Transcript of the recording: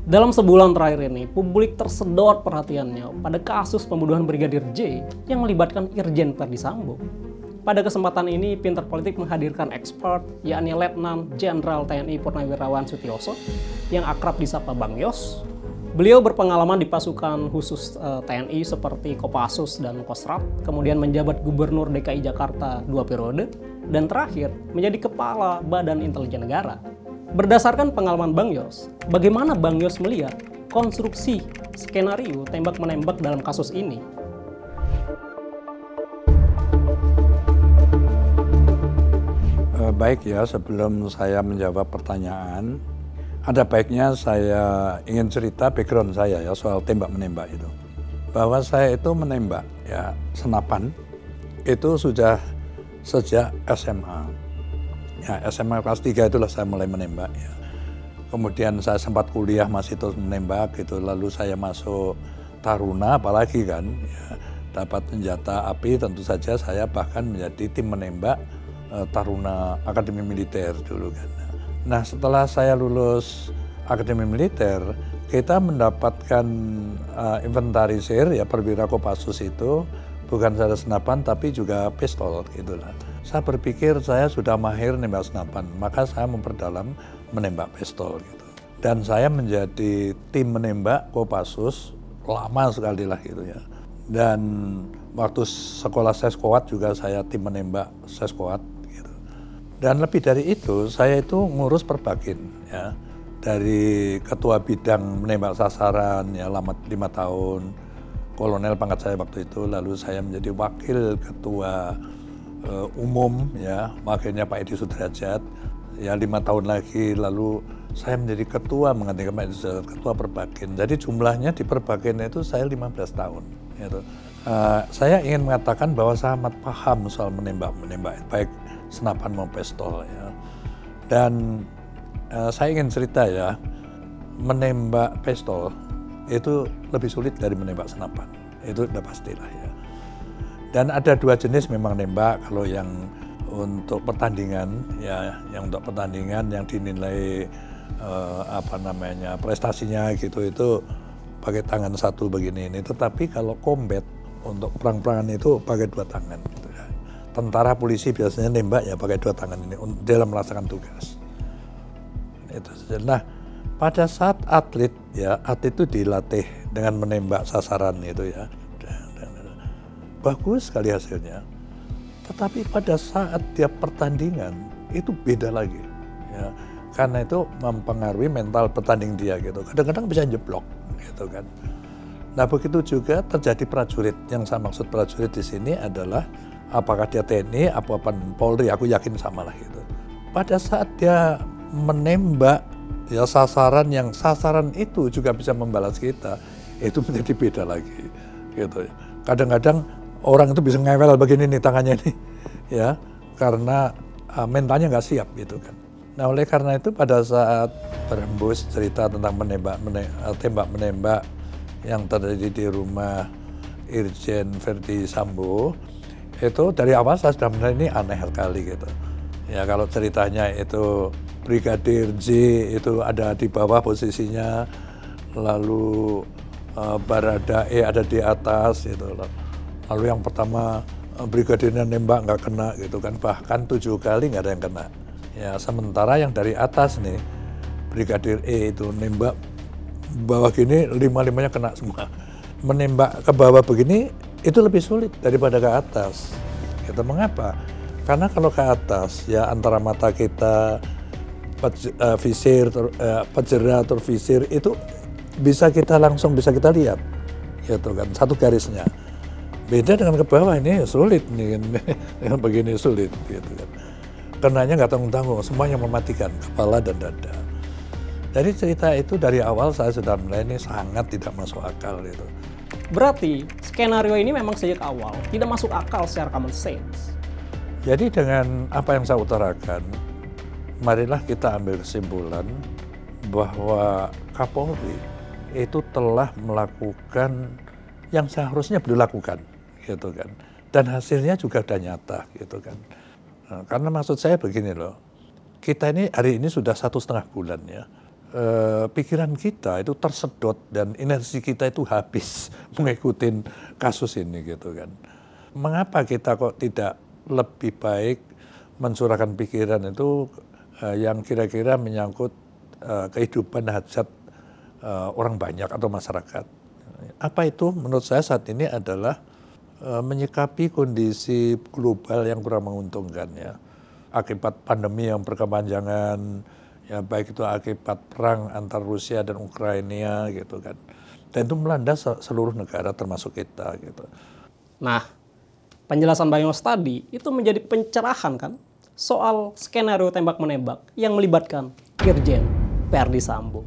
Dalam sebulan terakhir ini, publik tersedot perhatiannya pada kasus pembunuhan Brigadir J yang melibatkan Irjen Verdi Sambo. Pada kesempatan ini, Pinter Politik menghadirkan expert, yakni Letnan Jenderal TNI Purnawirawan Sutioso, yang akrab disapa Bang Yos. Beliau berpengalaman di pasukan khusus TNI seperti Kopassus dan Kostrat, kemudian menjabat Gubernur DKI Jakarta 2 periode, dan terakhir menjadi Kepala Badan Intelijen Negara. Berdasarkan pengalaman Bang Yos, bagaimana Bang Yos melihat konstruksi skenario tembak-menembak dalam kasus ini? Baik ya, sebelum saya menjawab pertanyaan, ada baiknya saya ingin cerita background saya ya soal tembak-menembak itu. Bahwa saya itu menembak ya senapan itu sudah sejak SMA. Ya, SMA kelas 3 itulah saya mulai menembak ya. Kemudian saya sempat kuliah masih terus menembak gitu, lalu saya masuk Taruna apalagi kan ya, dapat senjata api, tentu saja saya bahkan menjadi tim menembak Taruna Akademi Militer dulu kan. Nah, setelah saya lulus Akademi Militer, kita mendapatkan inventarisir ya perwira Kopassus itu bukan saja senapan tapi juga pistol gitulah. Saya berpikir saya sudah mahir nembak senapan, maka saya memperdalam menembak pistol gitu. Dan saya menjadi tim menembak Kopassus lama sekali lah gitu ya. Dan waktu sekolah Seskoat juga saya tim menembak Seskoat gitu. Dan lebih dari itu saya itu ngurus Perbakin ya. Dari ketua bidang menembak sasaran ya lama 5 tahun. Kolonel pangkat saya waktu itu, lalu saya menjadi wakil ketua umum ya, wakilnya Pak Edi Sudrajat ya 5 tahun lagi, lalu saya menjadi ketua menggantikan Pak Edi Sudrajat, ketua Perbakin. Jadi jumlahnya di Perbakin itu saya 15 tahun gitu. Saya ingin mengatakan bahwa saya amat paham soal menembak baik senapan maupun pistol ya. Dan saya ingin cerita ya, menembak pistol itu lebih sulit dari menembak senapan, itu udah pastilah ya. Dan ada 2 jenis memang nembak, kalau yang untuk pertandingan ya, yang untuk pertandingan yang dinilai prestasinya gitu itu pakai tangan satu begini ini. Tetapi kalau combat untuk perang-perangan itu pakai 2 tangan gitu ya. Tentara polisi biasanya nembak ya pakai 2 tangan ini dalam melaksanakan tugas. Itu saja. Nah, pada saat atlet itu dilatih dengan menembak sasaran itu ya. Bagus sekali hasilnya, tetapi pada saat dia pertandingan itu beda lagi ya, karena itu mempengaruhi mental petanding dia gitu, kadang-kadang bisa jeblok gitu kan. Nah, begitu juga terjadi prajurit. Yang saya maksud prajurit di sini adalah apakah dia TNI apapun Polri, aku yakin sama lah gitu. Pada saat dia menembak ya sasaran itu juga bisa membalas kita, itu menjadi beda lagi gitu. Kadang-kadang orang itu bisa ngewel begini nih tangannya nih ya, karena mentalnya nggak siap gitu kan. Nah, oleh karena itu pada saat berembus cerita tentang tembak-menembak yang terjadi di rumah Irjen Verdi Sambo, itu dari awal saya sudah menilai ini aneh sekali gitu. Ya, kalau ceritanya itu Brigadir J itu ada di bawah posisinya, lalu Baradae ada di atas gitu loh. Lalu yang pertama brigadirnya nembak nggak kena gitu kan, bahkan 7 kali nggak ada yang kena. Ya, sementara yang dari atas nih, Brigadir E itu nembak bawah gini 5-5-nya kena semua. Menembak ke bawah begini itu lebih sulit daripada ke atas. Gitu. Mengapa? Karena kalau ke atas ya antara mata kita visir, pejera atau visir itu bisa kita lihat gitu kan, satu garisnya. Beda dengan ke bawah, ini sulit nih dengan begini sulit gitu kan. Kenanya nggak tanggung-tanggung, semuanya mematikan kepala dan dada. Jadi cerita itu dari awal saya sudah mulai ini sangat tidak masuk akal gitu. Berarti skenario ini memang sejak awal tidak masuk akal secara common sense. Jadi dengan apa yang saya utarakan, marilah kita ambil kesimpulan bahwa Kapolri itu telah melakukan yang seharusnya beliau lakukan gitu kan, dan hasilnya juga udah nyata gitu kan. Nah, karena maksud saya begini loh, kita ini hari ini sudah 1,5 bulan ya pikiran kita itu tersedot dan energi kita itu habis mengikuti kasus ini gitu kan. Mengapa kita kok tidak lebih baik mencurahkan pikiran itu yang kira-kira menyangkut kehidupan hajat orang banyak atau masyarakat. Apa itu? Menurut saya saat ini adalah menyikapi kondisi global yang kurang menguntungkan ya. Akibat pandemi yang berkepanjangan, ya baik itu akibat perang antara Rusia dan Ukraina gitu kan. Dan itu melanda seluruh negara termasuk kita gitu. Nah, penjelasan Bang Yos tadi itu menjadi pencerahan kan soal skenario tembak-menembak yang melibatkan Irjen Verdi Sambo.